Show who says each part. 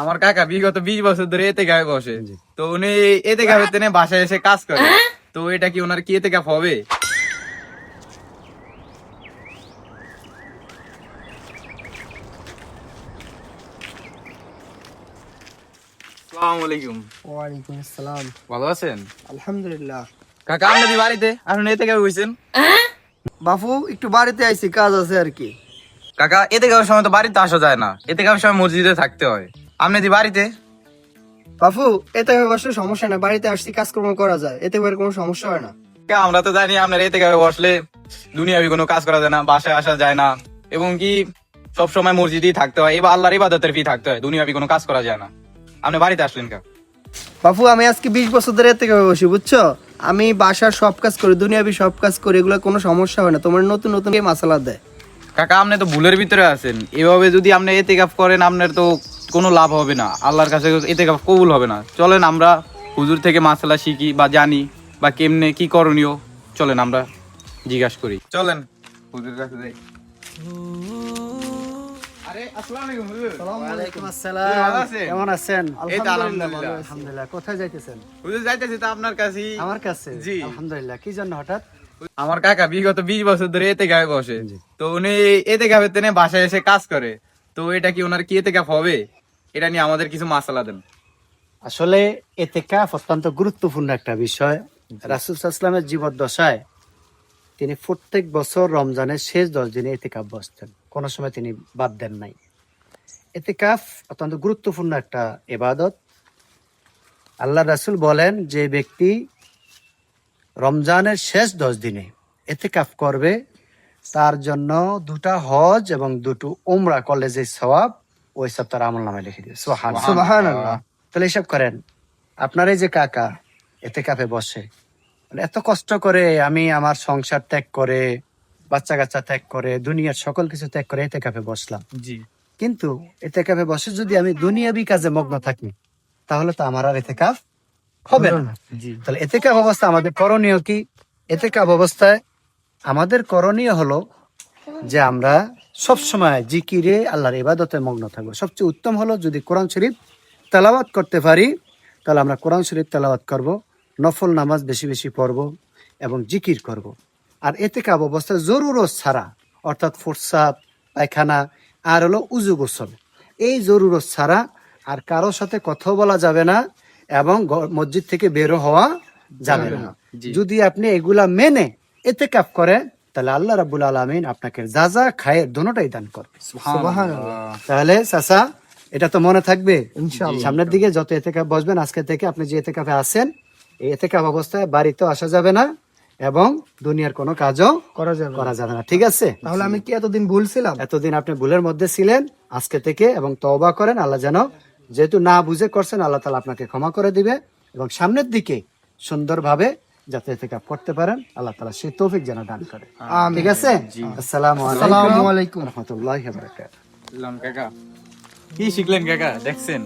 Speaker 1: আমার কাকা বিগত 20 বছর ধরে এতে গায়ে বসে। তো উনি এতে গায়ে তেনে বাসায় এসে কাজ করে। তো এটা কি ওনার কি এতে গায়ে হবে? আসসালামু আলাইকুম।
Speaker 2: ওয়ালাইকুম আসসালাম।
Speaker 1: ভালো আছেন?
Speaker 2: আলহামদুলিল্লাহ।
Speaker 1: কাকা আপনি কি বাড়িতে আপনি এতে গায়ে হইছেন?
Speaker 2: বাপু একটু বাড়িতে আইছি, কাজ আছে আর কি।
Speaker 1: কাকা এতে গাওয়ার সময় তো বাড়িতে আসা যায় না, এতে গাওয়ার সময় মসজিদে থাকতে হয়। আপনি দি বাড়িতে?
Speaker 2: বাপু এতে বসলে সমস্যা না, বাড়িতে আসছি কাজকর্ম করা যায়, এতে করে কোনো সমস্যা হয় না।
Speaker 1: কা, আমরা তো জানি আপনার এতে গায়ে বসলে দুনিয়াবি কোনো কাজ করা যায় না, বাসায় আসা যায় না, এবং কি সব সময় মসজিদেই থাকতে হয়, এবার আল্লাহর ইবাদতের ফি থাকতে হয়, দুনিয়াবি কোনো কাজ করা যায় না। আপনি বাড়িতে আসলেন কা?
Speaker 2: বাপু আমি আজকে 20 বছর ধরে এতে বসি, বুঝছো? আমি বাসার সব কাজ করি, দুনিয়াবি সব কাজ করি, এগুলো কোনো সমস্যা হয় না। তোমার নতুন নতুন মাসালা দেয়।
Speaker 1: কাকা আপনি তো ভুলের ভিতরে আছেন, এভাবে যদি আপনি এতেকাফ করেন আপনার তো কোনো লাভ হবে না, আল্লাহর কাছে এতেকাফ কবুল হবে না। চলেন আমরা হুজুর থেকে মাসালা শিখি বা জানি বা কেমনে কি করণীয়, চলেন আমরা জিজ্ঞাসা করি। চলেন হুজুরের কাছে যাই। আরে আসসালামু আলাইকুম হুজুর।
Speaker 2: ওয়ালাইকুম
Speaker 1: হুজুর,
Speaker 2: আসসালাম।
Speaker 1: ভালো আছেন?
Speaker 2: কেমন আছেন?
Speaker 1: এই তো আলহামদুলিল্লাহ।
Speaker 2: আলহামদুলিল্লাহ। কোথায় যাইতেছেন?
Speaker 1: হুজুর যাইতেছি তো আপনার কাছেই।
Speaker 2: আমার কাছে।
Speaker 1: জি।
Speaker 2: আলহামদুলিল্লাহ। কি জন্য হঠাৎ?
Speaker 1: আমার কাকা বিগত 20 বছর ধরে এতে গায়ে বসে। তো উনি এতে গায়ে তেনে বাসায় এসে কাজ করে। তো এটা কি ওনার কি এতে গায়ে হবে? এটা নিয়ে আমাদের কিছু মাসালা দেন।
Speaker 3: আসলে এতেকাফ অত্যন্ত গুরুত্বপূর্ণ একটা বিষয়। রাসূল সাল্লাল্লাহু আলাইহি ওয়াসাল্লামের জীবদ্দশায় তিনি প্রত্যেক বছর রমজানের শেষ 10 দিনে এতেকাফ বসতেন, কোনো সময় তিনি বাদ দেন নাই। এতেকাফ অত্যন্ত গুরুত্বপূর্ণ একটা ইবাদত। আল্লাহ রাসূল বলেন, যে ব্যক্তি রমজানের শেষ 10 দিনে এতেকাফ করবে তার জন্য 2টা হজ এবং 2টো উমরা করলে যে সওয়াব, ওই সব তার আমলনামায় লিখে দিবে। সুবহানাল্লাহ।
Speaker 2: সুবহানাল্লাহ।
Speaker 3: তাহলে এসব করেন। আপনার এই যে কাকা এতেকাফে বসে, মানে এত কষ্ট করে, আমি আমার সংসার ত্যাগ করে, বাচ্চা কাচ্চা ত্যাগ করে, দুনিয়ার সকল কিছু ত্যাগ করে এতেকাফে বসলাম,
Speaker 1: জি।
Speaker 3: কিন্তু এতেকাফে বসে যদি আমি দুনিয়াবি কাজে মগ্ন থাকি, তাহলে তো আমার আর এতেকাফ হবে না।
Speaker 1: জি।
Speaker 3: তাহলে এতেকাফ অবস্থা আমাদের করণীয় কি? এতেকাফ অবস্থায় আমাদের করণীয় হলো যে আমরা সব সময় জিকিরে আল্লাহর ইবাদতে মগ্ন থাকবো। সবচেয়ে উত্তম হলো যদি কোরআন শরীফ তেলাওয়াত করতে পারি, তাহলে আমরা কোরআন শরীফ তেলাওয়াত করব, নফল নামাজ বেশি বেশি পড়ব এবং জিকির করব। আর এতেকাফ অবস্থায় জরুরত ছাড়া, অর্থাৎ ফুরসাদ, পায়খানা আর হলো উজু গোসল, এই জরুরত ছাড়া আর কারোর সাথে কথা বলা যাবে না এবং মসজিদ থেকে বেরো হওয়া যাবে না।
Speaker 1: জি।
Speaker 3: যদি আপনি এগুলা মেনে এতেকাফ করেন, তাহলে আল্লাহ রাব্বুল আলামিন আপনাকে যা যা খায়ের দুটোটাই দান করবে।
Speaker 1: সুবহানাল্লাহ।
Speaker 3: তাহলে চাচা, এটা তো মনে থাকবে
Speaker 2: ইনশাআল্লাহ।
Speaker 3: সামনের দিকে যত এতেকাফ বসবেন, আজকে থেকে আপনি যে এতেকাফে আছেন, এই এতেকাফ অবস্থায় বাড়িতেও আসা যাবে না এবং দুনিয়ার কোনো কাজও
Speaker 2: করা যাবে না।
Speaker 3: করা যাবে না, ঠিক আছে?
Speaker 2: তাহলে আমি কি এতদিন ভুলছিলাম?
Speaker 3: এতদিন আপনি ভুলের মধ্যে ছিলেন, আজকে থেকে এবং তওবা করেন। আল্লাহ যেন, যেহেতু না বুঝে করছেন, আল্লাহ তাআলা আপনাকে ক্ষমা করে দিবে এবং সামনের দিকে সুন্দরভাবে যাতে এতেকাফ করতে পারেন, আল্লাহ তাআলা সেই তৌফিক যেন দান করে।
Speaker 2: আমিন।
Speaker 3: ঠিক আছে? আসসালামু
Speaker 2: আসসালামু আলাইকুম।
Speaker 3: রাহমাতুল্লাহি ওয়া বারাকাতুহু।
Speaker 1: কাকা কি শিখলেন কাকা, দেখছেন?